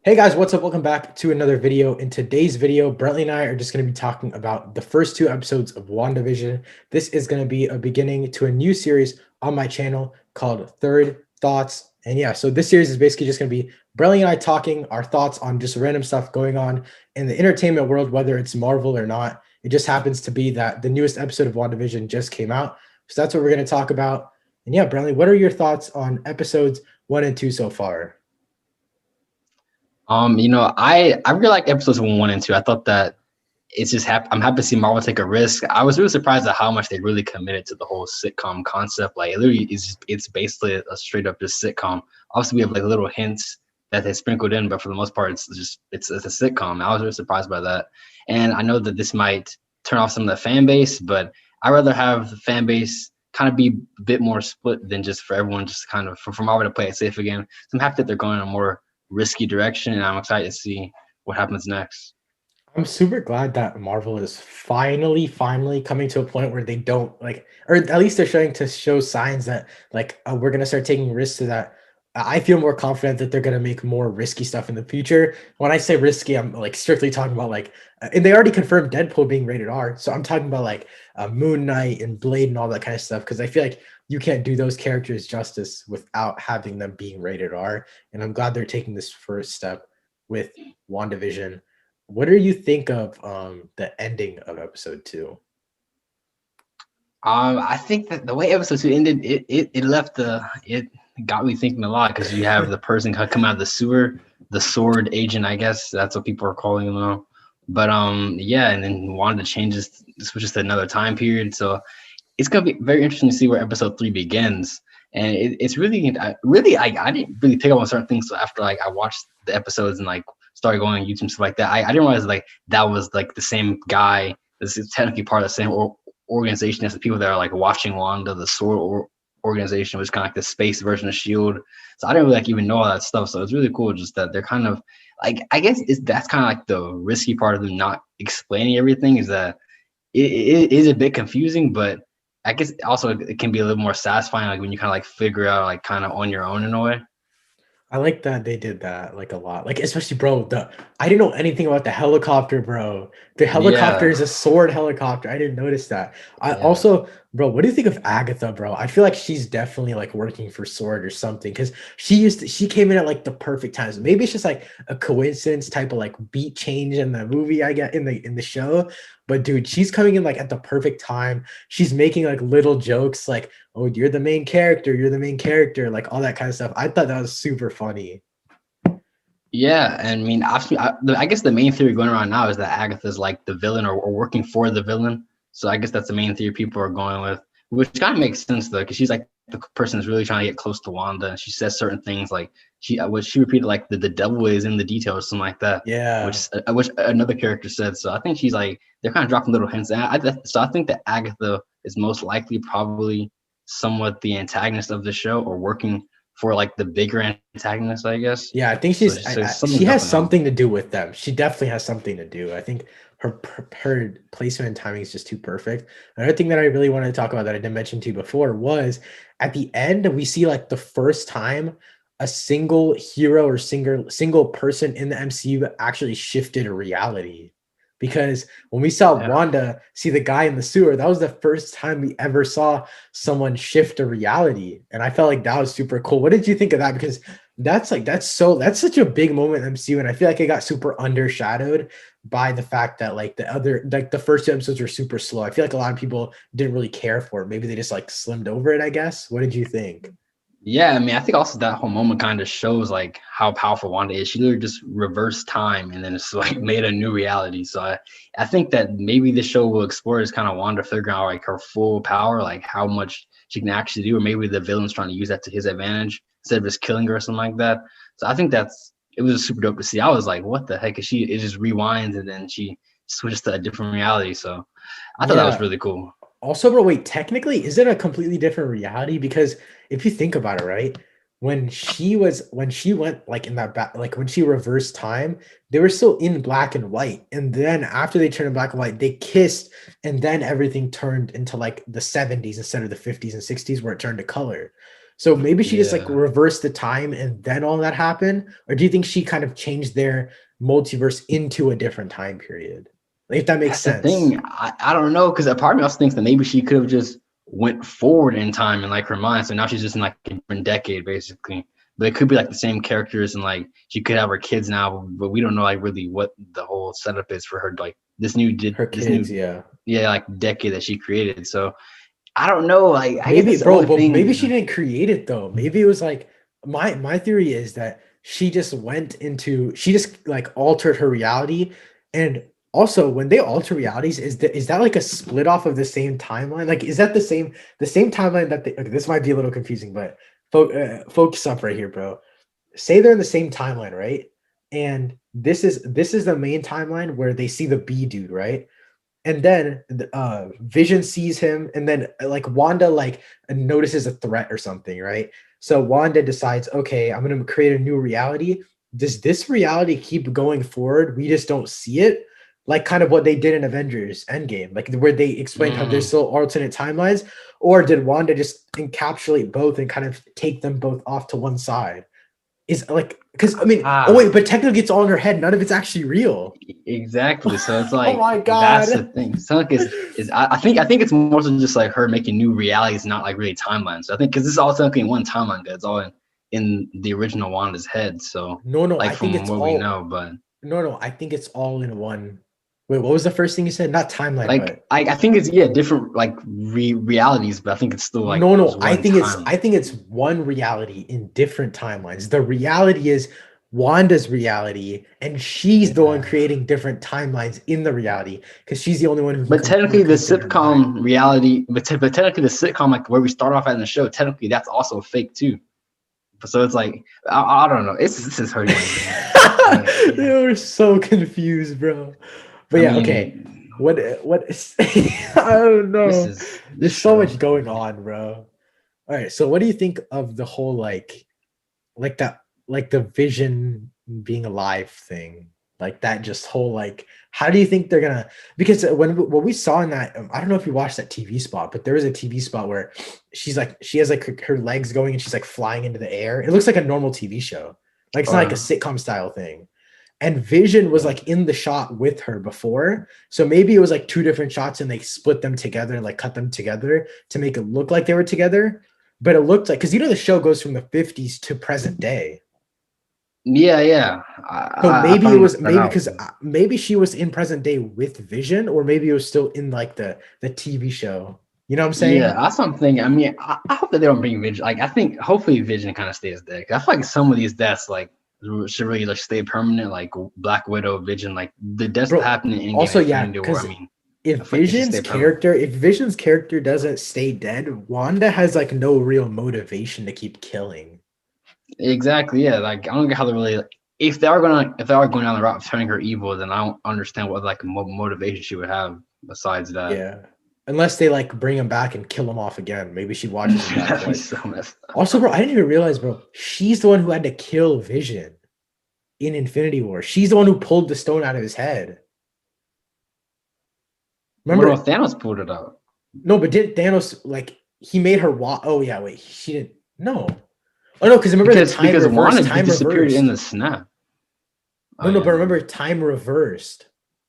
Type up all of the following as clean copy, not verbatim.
Hey guys, what's up? Welcome back to another video. In today's video, Brentley and I are just going to be talking about the first two episodes of WandaVision. This is going to be a beginning to a new series on my channel called Third Thoughts. And yeah, so this series is basically just going to be Brentley and I talking our thoughts on just random stuff going on in the entertainment world, whether it's Marvel or not. It just happens to be that the newest episode of WandaVision just came out. So that's what we're going to talk about. And yeah, Brentley, what are your thoughts on episodes 1 and 2 so far? I really like episodes 1 and 2. I thought that I'm happy to see Marvel take a risk. I was really surprised at how much they really committed to the whole sitcom concept. Like, it literally is, it's basically a straight up just sitcom. Obviously, we have like little hints that they sprinkled in, but for the most part, it's a sitcom. I was really surprised by that, and I know that this might turn off some of the fan base, but I rather have the fan base kind of be a bit more split than just for everyone just kind of for Marvel to play it safe again. So I'm happy that they're going in a more risky direction, and I'm excited to see what happens next. I'm super glad that Marvel is finally coming to a point where they don't like, or at least they're showing to show signs that like we're gonna start taking risks so that I feel more confident that they're gonna make more risky stuff in the future. When I say risky, I'm like strictly talking about like, and they already confirmed Deadpool being rated R, so I'm talking about like Moon Knight and Blade and all that kind of stuff because I feel like you can't do those characters justice without having them being rated R, and I'm glad they're taking this first step with WandaVision. What do you think of the ending of episode 2? I think that the way episode 2 ended, it got me thinking a lot because you have the person come out of the sewer, the sword agent, I guess that's what people are calling him now. But yeah, and then Wanda switches to another time period, so it's gonna be very interesting to see where episode 3 begins. And it's really, I didn't really pick up on certain things after like I watched the episodes and like started going on YouTube and stuff like that. I didn't realize like that was like the same guy. This is technically part of the same organization as the people that are like watching Wanda, the Sword organization, which is kind of like the space version of Shield. So I didn't really like even know all that stuff. So it's really cool just that they're kind of like, I guess that's kind of like the risky part of them not explaining everything, is that it is a bit confusing, but I guess also it can be a little more satisfying, like when you kind of like figure out like kind of on your own in a way. I like that they did that like a lot. Like especially bro, the I didn't know anything about the helicopter, bro. The helicopter Yeah, is a sword helicopter. I didn't notice that. I yeah. also, bro, what do you think of Agatha, bro? I feel like she's definitely like working for Sword or something because she came in at like the perfect times. Maybe it's just like a coincidence type of like beat change in the movie I get in the show. But dude, she's coming in like at the perfect time. She's making like little jokes like, oh, you're the main character, like all that kind of stuff. I thought that was super funny. Yeah, and I mean, I guess the main theory going around now is that Agatha's like the villain, or working for the villain. So I guess that's the main theory people are going with, which kind of makes sense though, because she's like the person who's really trying to get close to Wanda. And she says certain things like she repeated like the devil is in the details, or something like that, Yeah. which another character said. So I think she's like they're kind of dropping little hints. And so I think that Agatha is most likely probably somewhat the antagonist of the show, or working for like the bigger antagonist, I guess. Yeah, I think So she something's has up and down. something to do with them. She definitely has something to do. I think her placement and timing is just too perfect. Another thing that I really wanted to talk about that I didn't mention to you before was at the end we see like the first time a single hero or single person in the MCU actually shifted a reality. Because when we saw Yeah. Wanda see the guy in the sewer, that was the first time we ever saw someone shift a reality. And I felt like that was super cool. What did you think of that? Because that's such a big moment in MCU, and I feel like it got super undershadowed by the fact that like the first two episodes were super slow. I feel like a lot of people didn't really care for it. Maybe they just like slimmed over it, I guess. What did you think? Yeah, I mean, I think also that whole moment kind of shows like how powerful Wanda is. She literally just reversed time and then it's like made a new reality. So I think that maybe the show will explore is kind of Wanda figuring out like her full power, like how much she can actually do, or maybe the villain's trying to use that to his advantage instead of just killing her or something like that. So I think it was super dope to see. I was like, what the heck? It just rewinds and then she switches to a different reality. So I thought that was Yeah. really cool. Also, bro, wait, technically, is it a completely different reality? Because if you think about it, right, when she went like in that back, like when she reversed time, they were still in black and white. And then after they turned in black and white, they kissed, and then everything turned into like the 70s instead of the 50s and 60s where it turned to color. So maybe she just like Yeah. reversed the time and then all that happened, or do you think she kind of changed their multiverse into a different time period? Like, if that makes That's the sense. thing. I don't know, because a part of me also thinks that maybe she could have just went forward in time in like her mind. So now she's just in like a different decade, basically. But it could be like the same characters, and like she could have her kids now, but we don't know like really what the whole setup is for her. Like Her this kids, new yeah. yeah, like decade that she created. So I don't know. Like I guess Maybe, that's the bro, only but maybe thing. she didn't create it though. Maybe it was like my theory is that she just like altered her reality. And also when they alter realities, is that like a split off of the same timeline? Like, is that the same timeline that they, okay, this might be a little confusing, but focus up right here, bro. Say they're in the same timeline, right? And this is the main timeline where they see the B dude, right? And then Vision sees him, and then like Wanda like notices a threat or something, right? So Wanda decides, okay, I'm gonna create a new reality. Does this reality keep going forward? We just don't see it, like kind of what they did in Avengers Endgame, like where they explained how there's Mm, still alternate timelines, or did Wanda just encapsulate both and kind of take them both off to one side? Is like because I mean, oh ah, wait, but technically it's all in her head. None of it's actually real. exactly. So it's Oh like my that's the god. thing. So like is I think it's more so just like her making new realities, not like really timelines. So I think because this is all technically in one timeline, 'cause it's all in the original Wanda's head. So No, no, like I think from it's what we all know, but no, no, I think it's all in one. Wait, what was the first thing you said? Not timeline, like but I think it's yeah different like realities, but I think it's still like no, just no, I one think it's time. I think it's one reality in different timelines. The reality is Wanda's reality, and she's the one Yeah. creating different timelines in the reality because she's the only one who can But technically, the communicate in her mind. sitcom reality, but technically, the sitcom, like where we start off at in the show, technically, that's also fake too. So it's like, I don't know. This is hurting my brain. But yeah, They were so confused, bro. But I yeah, okay. mean, What is I don't know. this There's so show. much going on, bro. All right, so what do you think of the whole like that like the Vision being alive thing? Like that just whole like how do you think they're gonna because when what we saw in that I don't know if you watched that TV spot, but there was a TV spot where she has like her legs going and she's like flying into the air. It looks like a normal TV show. Like it's not like a Uh, sitcom style thing. And Vision was yeah. like in the shot with her before. So maybe it was like two different shots and they split them together and like cut them together to make it look like they were together. But it looked like because the show goes from the 50s to present day. Yeah, yeah. So I maybe it found was that maybe out. because maybe she was in present day with Vision, or maybe it was still in like the TV show. You know what I'm Yeah, saying? that's something. I mean, I hope that they don't bring Vision. Like, I think hopefully Vision kind of stays dead. 'Cause I feel like some of these deaths like should really like stay permanent. Like Black Widow, Vision, like the deaths that Bro, happened in Endgame, also yeah, Infinity War. I because mean, I feel like they should stay permanent. If Vision's character doesn't stay dead, Wanda has like no real motivation to keep killing. Exactly. Yeah. Like I don't get how they really. If they are going down the route of turning her evil, then I don't understand what like motivation she would have besides that. Yeah. Unless they like bring him back and kill him off again. Maybe she watches him back That'd be twice. so messed up. Also, bro, I didn't even realize, bro, she's the one who had to kill Vision in Infinity War. She's the one who pulled the stone out of his head. What Remember? if Thanos pulled it out? No, but did Thanos like he made her walk? Oh yeah, wait, she didn't. No. Oh no, because remember the time Because reversed. Wanda Time disappeared in reversed. the snap. Oh No, no, yeah, but no. remember time reversed.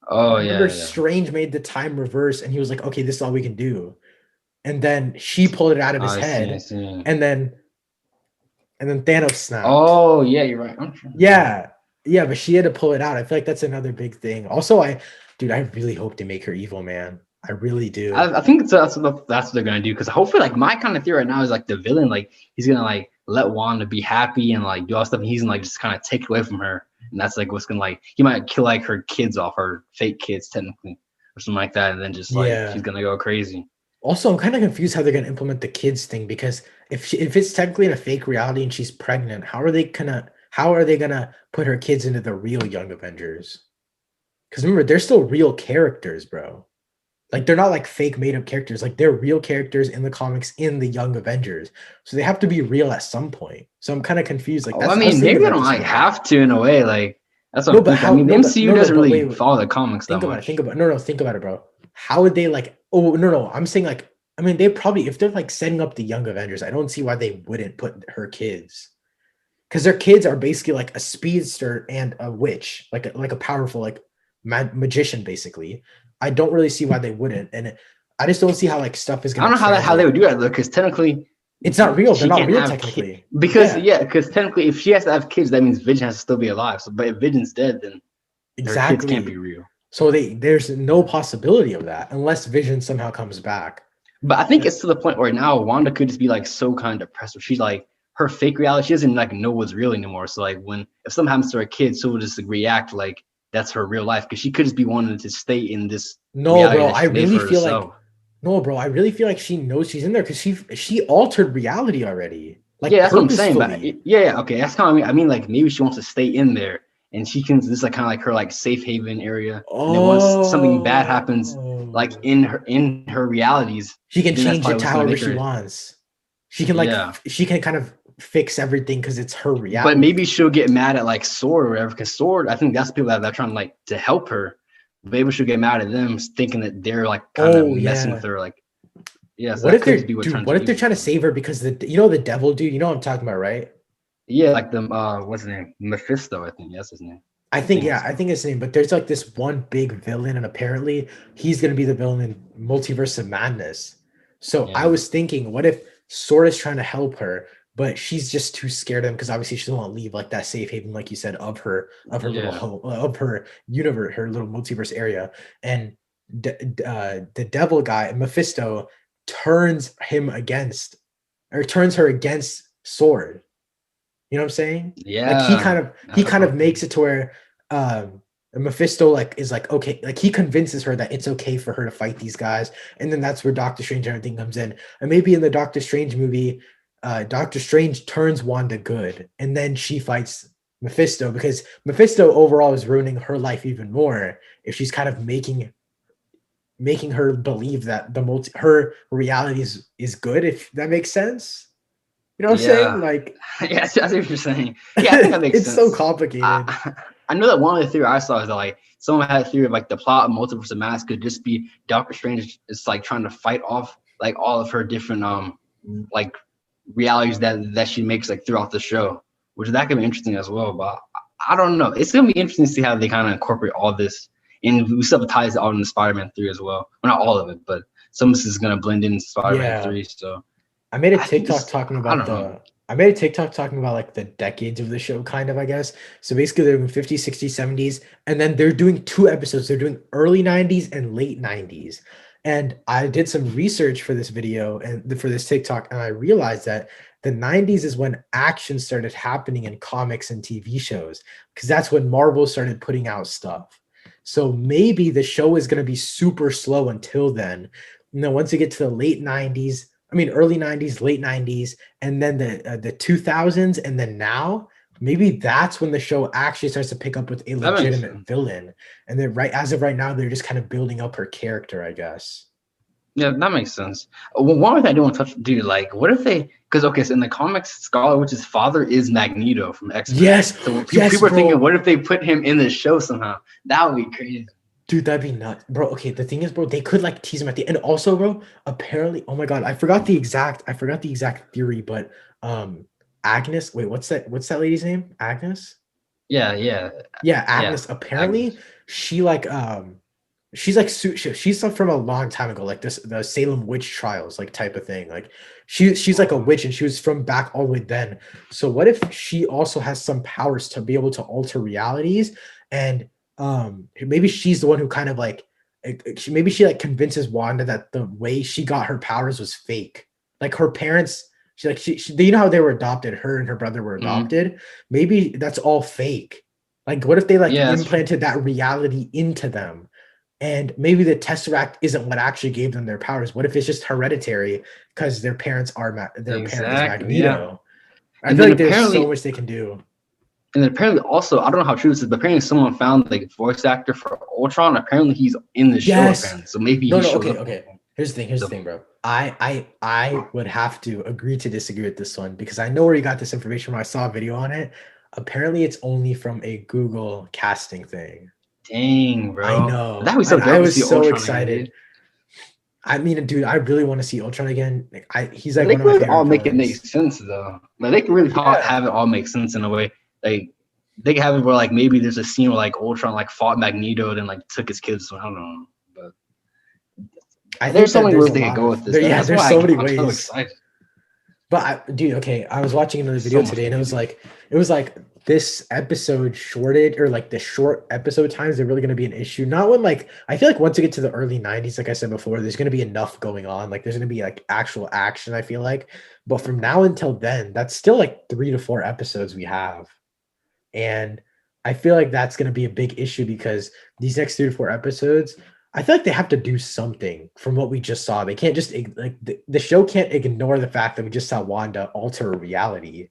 Oh Remember yeah, yeah. Strange made the time reverse, and he was like, "Okay, this is all we can do." And then she pulled it out of his I see, I head, see. and then Thanos snapped. Oh yeah, you're right. I'm sure. Yeah. Yeah, but she had to pull it out. I feel like that's another big thing. Also, dude, I really hope they make her evil, man. I really do. I think that's what they're gonna do because hopefully, like my kind of theory right now is like the villain, like he's gonna like let Wanda be happy and like do all stuff, and he's gonna like just kind of take it away from her, and that's like what's gonna like he might kill like her kids off, her fake kids technically, or something like that, and then just like she's Yeah. gonna go crazy. Also, I'm kind of confused how they're gonna implement the kids thing because if it's technically in a fake reality and she's pregnant, how are they gonna put her kids into the real Young Avengers? Because remember, they're still real characters, bro. Like they're not like fake made up characters. Like they're real characters in the comics in the Young Avengers. So they have to be real at some point. So I'm kind of confused. Like Oh, I that's I was mean, thinking maybe I about don't this like the other day. have to in a way, like that's what No, I'm but thinking. I how? mean, the No, but MCU doesn't wait, really wait. follow the comics that Think about it. much. Think about it. No, no. Think about it, bro. How would they like? Oh no, no. I'm saying like I mean, they probably if they're like setting up the Young Avengers, I don't see why they wouldn't put her kids because their kids are basically like a speedster and a witch, like a powerful like magician basically. I don't really see why they wouldn't, and I just don't see how like stuff is I gonna don't know how they translate. would do that though, because technically It's not real. They're she not can't real have kids. technically. Because Yeah, yeah, because technically if she has to have kids, that means Vision has to still be alive. So, but if Vision's dead, then her kids can't be exactly. real. So there's no possibility of that unless Vision somehow comes back. But I think it's to the point where now Wanda could just be like so kind of depressed where she's like her fake reality, she doesn't like know what's real anymore. So like when if something happens to her kid, she'll just like, react like that's her real life because she could just be wanting to stay in this No, reality bro, that I she made really for feel like herself. no, bro, I really feel like she knows she's in there because she altered reality already, Yeah, like that's what I'm saying. But purposefully. yeah, okay, that's kind of I mean like maybe she wants to stay in there and she can this is like kind of like her like safe haven area. And then once something bad happens, like Oh, in her realities, she can then that's change probably it to what's gonna however make she her wants. She can like yeah. she can kind of fix everything because it's her But reality. maybe she'll get mad at like Sword or whatever, because Sword, I think that's the people that are trying like to help her. Maybe she'll get mad at them, thinking that they're like kind of Oh messing with yeah. her. Like, yeah, so What that if could just they're be what dude? turns What her if they're evil. trying to save her because the devil dude? You know what I'm talking about, right? Yeah, like the what's his name? Mephisto, I think. That's his name. I I think think yeah, I so. think it's the name. But there's like this one big villain, and apparently he's gonna be the villain in Multiverse of Madness. So I Yeah, was thinking, what if Sword is trying to help her, but she's just too scared of him because obviously she doesn't want to leave like that safe haven, like you said, of her little yeah, home, of her universe, her little multiverse area, and the devil guy Mephisto turns him against or turns her against Sword. You know what I'm saying? Like yeah. he That's a kind of possibility. makes it to where Mephisto like is like okay, like he convinces her that it's okay for her to fight these guys, and then that's where Doctor Strange and everything comes in. And maybe in the Doctor Strange movie, Doctor Strange turns Wanda good, and then she fights Mephisto because Mephisto overall is ruining her life even more if she's kind of making her believe that her reality is good. If that makes sense, you know what I'm saying? Yeah, Like yeah. I see what you're saying. Yeah, I think that makes it's so sense. complicated. I know that one of the theory I saw is that like someone had a theory of like the plot of Multiverse of Mass could just be Doctor Strange is like trying to fight off like all of her different like realities that she makes like throughout the show, which that could be interesting as well. But I don't know. It's gonna be interesting to see how they kind of incorporate all this, and we still have ties all in the Spider-Man 3 as well. Well, not all of it, but some of this is gonna blend in Spider-Man Yeah. 3. So I made a I think TikTok this. talking I about don't know. the I made a TikTok talking about like the decades of the show kind of, I guess. So basically they're doing 50s, 60s, 70s, and then they're doing two episodes. They're doing early 90s and late 90s. And I did some research for this video and for this TikTok, and I realized that the 90s is when action started happening in comics and TV shows, because that's when Marvel started putting out stuff. So maybe the show is going to be super slow until then. Once you get to the late 90s, I mean, early 90s, late 90s, and then the 2000s, and then now, maybe that's when the show actually starts to pick up with a That makes legitimate sense. villain. And then right as of right now, they're just kind of building up her character, I guess. Yeah, that makes sense. One thing I do want to touch, dude, like, what if they? Because okay, so in the comics, Scarlet Witch's father is Magneto from X Men. Yes, So people yes, people are thinking, bro. what if they put him in the show somehow? That would be crazy. Dude, that'd be nuts. Bro, okay, the thing is, bro, they could like tease him at the end. Also, bro, apparently, oh my god, I forgot the exact theory, but Agnes, wait, what's that lady's name? Agnes? Yeah, yeah, Yeah, yeah. Agnes. Apparently, Agnes. she like she's like she's from a long time ago, like this the Salem witch trials, like type of thing. Like she's like a Oh, witch and she was from back all the way then. So what if she also has some powers to be able to alter realities and maybe she's the one who kind of like maybe she like convinces Wanda that the way she got her powers was fake. Like her parents she you know how they were adopted, her and her brother were mhm. adopted. Maybe that's all fake. Like, what if they like Yeah, that's true. implanted that reality into them? And maybe the Tesseract isn't what actually gave them their powers. What if it's just hereditary because their parent is Exactly. Yeah. Magneto? I And feel then like there's so apparently, much they can do. also, I don't know how true this is, but apparently someone found like voice actor for Ultron. Apparently he's in the show. Yes. Apparently, so maybe No, he no, shows okay, up. okay. Here's the thing. Here's the So thing, bro. I would have to agree to disagree with this one because I know where you got this information from. I saw a video on it. Apparently, it's only from a Google casting thing. dang, I bro, that know. would be so And I dope to was see so Ultron again, excited. dude. I mean, dude, I really want to see Ultron again. Like, he's But like they one can of my really favorite all make it make villains. sense though. Like they can really Yeah. have it all make sense in a way. Like they can have it where like maybe there's a scene where like Ultron like fought Magneto and like took his kids. So I don't know, but I there's think so that many there's ways a they could lot go of with this. there. Yeah, That's there's why so many I'm so ways. excited. But dude, okay, I was watching another video So much today, they and could do. it was like this episode shorted, or like the short episode times are really going to be an issue. Not when like I feel like once you get to the early '90s, like I said before, there's going to be enough going on. Like there's going to be like actual action. I feel like, but from now until then, that's still like 3 to 4 episodes we have. And I feel like that's going to be a big issue because these next 3 to 4 episodes, I feel like they have to do something from what we just saw. They can't just like the show can't ignore the fact that we just saw Wanda alter reality.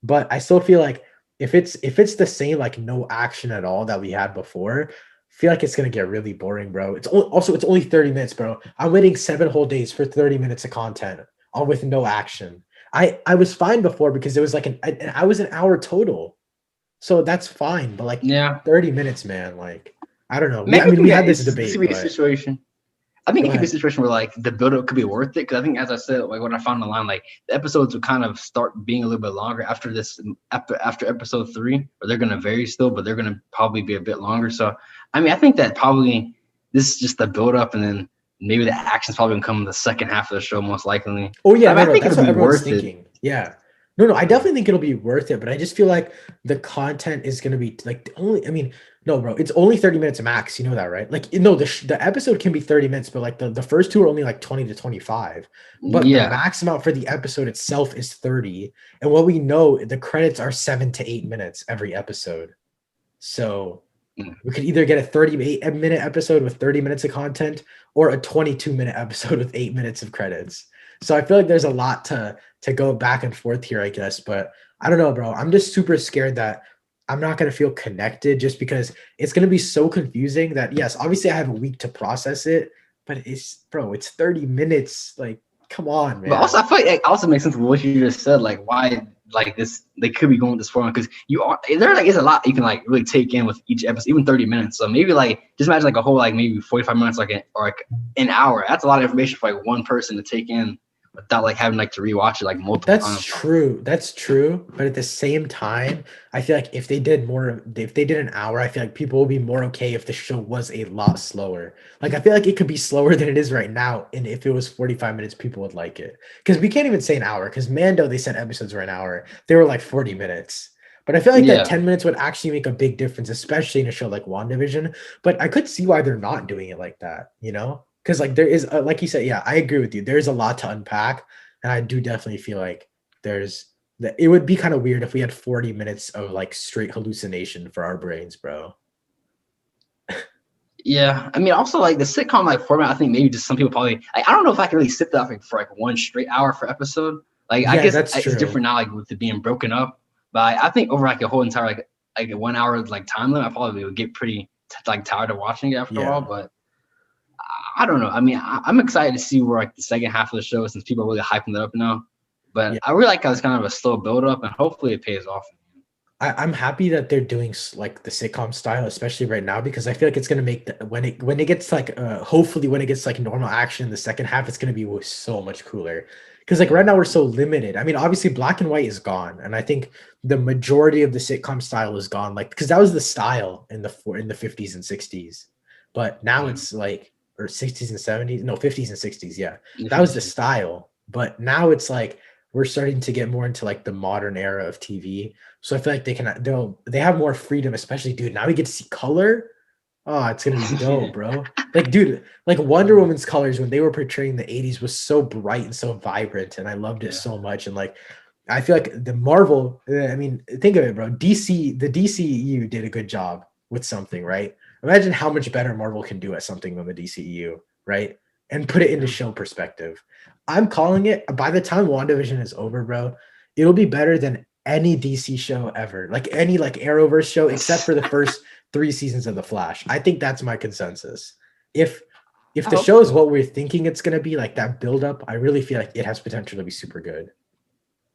But I still feel like if it's the same like no action at all that we had before, I feel like it's gonna get really boring, bro. It's only 30 minutes, bro. I'm waiting 7 whole days for 30 minutes of content, all with no action. I was fine before because it was like I was an hour total. So that's fine, but like Yeah, 30 minutes, man, like I don't know. I maybe I mean, think we had that this this debate, could be a but situation. I think go it could be a ahead. situation where like the build-up could be worth it because I think, as I said, like when I found the line, like the episodes will kind of start being a little bit longer after this, after episode 3, or they're gonna vary still, but they're gonna probably be a bit longer. So, I mean, I think that probably this is just the build-up, and then maybe the action's probably gonna come in the second half of the show, most likely. Oh But yeah, I mean, no, I no, think that's it'll what be everyone's worth it. thinking. Yeah. No, no, I definitely think it'll be worth it, but I just feel like the content is gonna be like the only. I mean, no, bro, it's only 30 minutes max. You know that, right? Like, no, the episode can be 30 minutes, but like the first two are only like 20 to 25. But the Yeah. max amount for the episode itself is 30. And what we know, the credits are 7 to 8 minutes every episode. So Mm. we could either get a 38-minute episode with 30 minutes of content or a 22-minute episode with 8 minutes of credits. So I feel like there's a lot to go back and forth here, I guess. But I don't know, bro. I'm just super scared that I'm not gonna feel connected just because it's gonna be so confusing that yes, obviously I have a week to process it, but it's 30 minutes. Like, come on, But also, man. I feel like it also makes sense with what you just said. Like, why, like this, they could be going this far because you are there. Like, is a lot you can like really take in with each episode, even 30 minutes. So maybe like just imagine like a whole like maybe 45 minutes, or like an hour. That's a lot of information for like one person to take in without like having like to rewatch it like multiple That's times. true. That's true. But at the same time, I feel like if they did an hour, I feel like people will be more okay if the show was a lot slower. Like I feel like it could be slower than it is right now. And if it was 45 minutes, people would like it. Because we can't even say an hour, because Mando, they said episodes were an hour. They were like 40 minutes. But I feel like that Yeah, 10 minutes would actually make a big difference, especially in a show like WandaVision. But I could see why they're not doing it like that, you know? Because like there is, like you said, yeah, I agree with you. There's a lot to unpack, and I do definitely feel like there's that it would be kind of weird if we had 40 minutes of like straight hallucination for our brains, bro. yeah. I mean, also like the sitcom like format. I think maybe just some people probably. I don't know if I can really sit there for like one straight hour for episode. Like I Yeah, guess that's it's true. different now, like with it being broken up. But I think over like a whole entire like a 1 hour like time limit, I probably would get pretty like tired of watching it after a while. Yeah. But I don't know. I mean, I'm excited to see where like the second half of the show, since people are really hyping it up now. But Yeah. I really like how it's kind of a slow build up, and hopefully it pays off. I'm happy that they're doing like the sitcom style, especially right now, because I feel like it's gonna make when it gets like hopefully when it gets like normal action in the second half, it's gonna be so much cooler. Because like right now we're so limited. I mean, obviously black and white is gone, and I think the majority of the sitcom style is gone. Like because that was the style in the 50s and 60s, but now Yeah. it's like or 60s and 70s, no 50s and 60s. Yeah, If that you was the see. style, but now it's like we're starting to get more into like the modern era of TV, so I feel like they have more freedom, especially dude. Now we get to see color. Oh, it's gonna be dope, bro. Like, dude, like Wonder Woman's colors when they were portraying the 80s was so bright and so vibrant, and I loved it Yeah. so much. And like I feel like the Marvel, I mean, think of it, bro. The DCEU did a good job with something, right? Imagine how much better Marvel can do at something than the DCEU, right? And put it into Yeah. show perspective. I'm calling it by the time WandaVision is over, bro, it'll be better than any DC show ever. Like any like Arrowverse show, except for the first 3 seasons of The Flash. I think that's my consensus. If if I the hope show is so. what we're thinking it's gonna be, like that build up, I really feel like it has potential to be super good.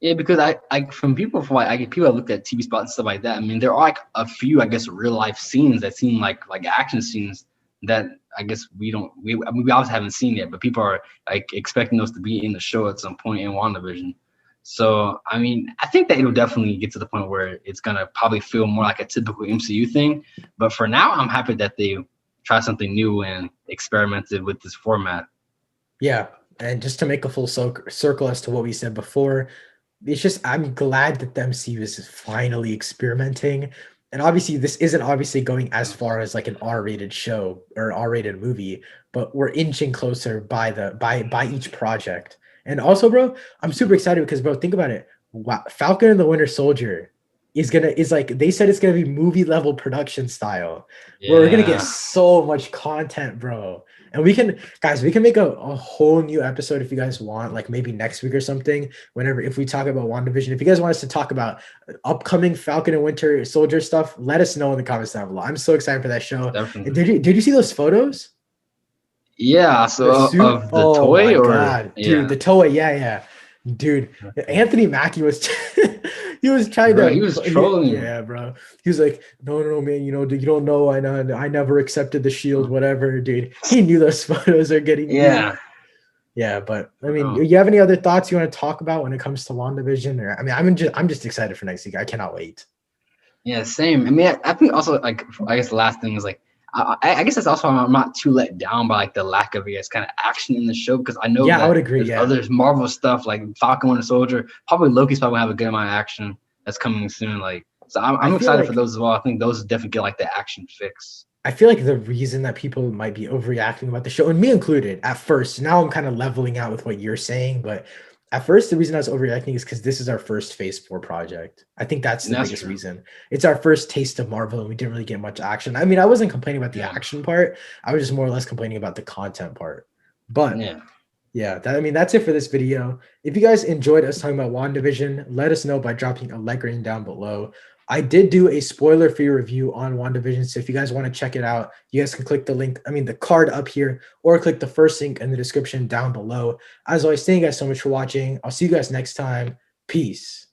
Yeah, because I from people from like I get people that looked at TV spots and stuff like that. I mean, there are like a few, I guess, real life scenes that seem like action scenes that I guess we don't. I mean, we obviously haven't seen yet, but people are like expecting those to be in the show at some point in WandaVision. So I mean, I think that it'll definitely get to the point where it's gonna probably feel more like a typical MCU thing. But for now, I'm happy that they try something new and experimented with this format. Yeah, and just to make a full circle as to what we said before, it's just I'm glad that the MCU is finally experimenting. And obviously, this isn't obviously going as far as like an R-rated show or R-rated movie, but we're inching closer by by each project. And also, bro, I'm super excited because, bro, think about it. Wow, Falcon and the Winter Soldier is like they said it's gonna be movie level production style, where we're gonna get Yeah, so much content, bro. And we can, guys, we can make a whole new episode if you guys want, like maybe next week or something. Whenever if we talk about WandaVision, if you guys want us to talk about upcoming Falcon and Winter Soldier stuff, let us know in the comments down below. I'm so excited for that show. And definitely. did you see those photos? Yeah. The So suit? of the Oh my toy, or god, dude, yeah, the Toei, yeah, yeah. Dude, Anthony Mackie was he was trying bro, to he was trolling. yeah, bro. He was like, no, no, no, man, you know, dude, you don't know, I never accepted the shield, whatever, dude. He knew those photos are getting leaked. Yeah, Yeah, but I mean, bro. you have any other thoughts you want to talk about when it comes to WandaVision? Or I mean, I'm just excited for next week. I cannot wait. Yeah, same. I mean, I think also like I guess the last thing is like I guess that's also why I'm not too let down by like the lack of I guess kind of action in the show, because I know Yeah, I would that agree. there's Yeah. other Marvel stuff like Falcon Winter Soldier, probably Loki's probably have a good amount of action that's coming soon. Like, so I I'm feel excited for like those as well. I think those definitely get like the action fix. I feel like the reason that people might be overreacting about the show, and me included, at first, now I'm kind of leveling out with what you're saying, but at first, the reason I was overreacting is because this is our first Phase 4 project. I think that's And the that's biggest true. reason. It's our first taste of Marvel, and we didn't really get much action. I mean, I wasn't complaining about the Yeah, action part. I was just more or less complaining about the content part. But yeah. yeah, I mean, that's it for this video. If you guys enjoyed us talking about WandaVision, let us know by dropping a like rating down below. I did do a spoiler-free review on WandaVision, so if you guys want to check it out, you guys can click the link, I mean, the card up here, or click the first link in the description down below. As always, thank you guys so much for watching. I'll see you guys next time. Peace.